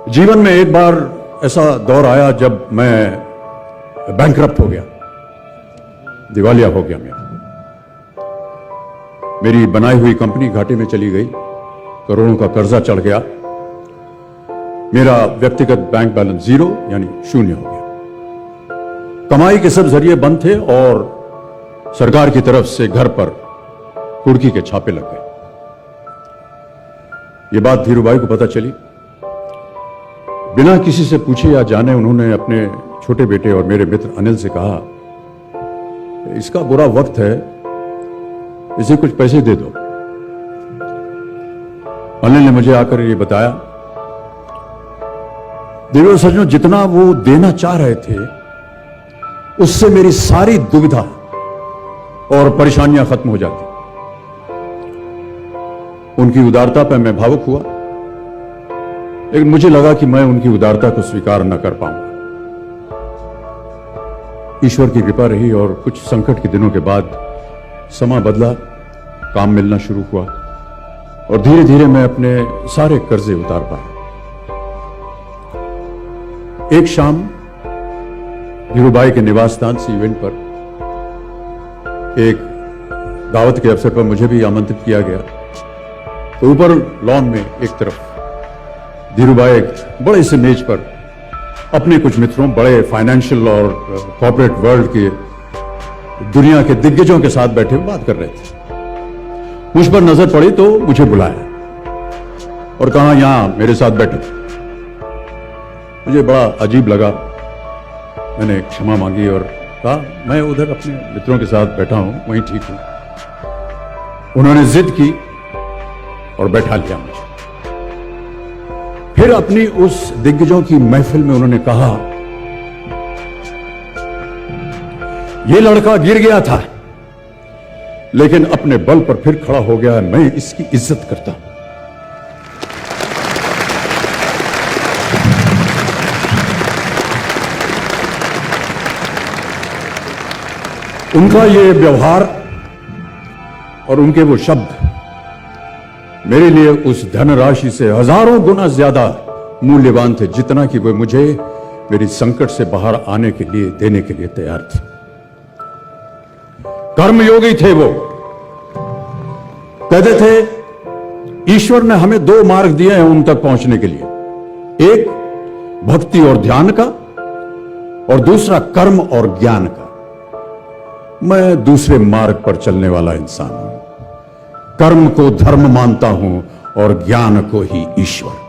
जीवन में एक बार ऐसा दौर आया जब मैं बैंकरप्ट हो गया, दिवालिया हो गया। मेरी बनाई हुई कंपनी घाटे में चली गई, करोड़ों का कर्जा चढ़ गया, मेरा व्यक्तिगत बैंक बैलेंस जीरो यानी शून्य हो गया। कमाई के सब जरिए बंद थे और सरकार की तरफ से घर पर कुर्की के छापे लग गए। ये बात धीरूभाई को पता चली। बिना किसी से पूछे या जाने उन्होंने अपने छोटे बेटे और मेरे मित्र अनिल से कहा, इसका बुरा वक्त है, इसे कुछ पैसे दे दो। अनिल ने मुझे आकर ये बताया, देखो सज्जनों, जितना वो देना चाह रहे थे उससे मेरी सारी दुविधा और परेशानियां खत्म हो जाती। उनकी उदारता पर मैं भावुक हुआ, लेकिन मुझे लगा कि मैं उनकी उदारता को स्वीकार न कर पाऊंगा। ईश्वर की कृपा रही और कुछ संकट के दिनों के बाद समा बदला, काम मिलना शुरू हुआ और धीरे धीरे मैं अपने सारे कर्जे उतार पाया। एक शाम धीरूभाई के निवास स्थान से इवेंट पर एक दावत के अवसर पर मुझे भी आमंत्रित किया गया। तो ऊपर लॉन में एक तरफ धीरूभाई एक बड़े से मेज पर अपने कुछ मित्रों, बड़े फाइनेंशियल और कॉर्पोरेट वर्ल्ड के दुनिया के दिग्गजों के साथ बैठे बात कर रहे थे। मुझ पर नजर पड़ी तो मुझे बुलाया और कहा, यहां मेरे साथ बैठो। मुझे बड़ा अजीब लगा, मैंने क्षमा मांगी और कहा, मैं उधर अपने मित्रों के साथ बैठा हूं, वहीं ठीक हूं। उन्होंने जिद की और बैठा लिया मुझे। फिर अपनी उस दिग्गजों की महफिल में उन्होंने कहा, यह लड़का गिर गया था लेकिन अपने बल पर फिर खड़ा हो गया, मैं इसकी इज्जत करता हूं। उनका ये व्यवहार और उनके वो शब्द मेरे लिए उस धनराशि से हजारों गुना ज्यादा मूल्यवान थे, जितना कि वे मुझे मेरी संकट से बाहर आने के लिए देने के लिए तैयार थे। कर्मयोगी थे वो। कहते थे, ईश्वर ने हमें दो मार्ग दिए हैं उन तक पहुंचने के लिए, एक भक्ति और ध्यान का और दूसरा कर्म और ज्ञान का। मैं दूसरे मार्ग पर चलने वाला इंसान हूं। कर्म को धर्म मानता हूं और ज्ञान को ही ईश्वर।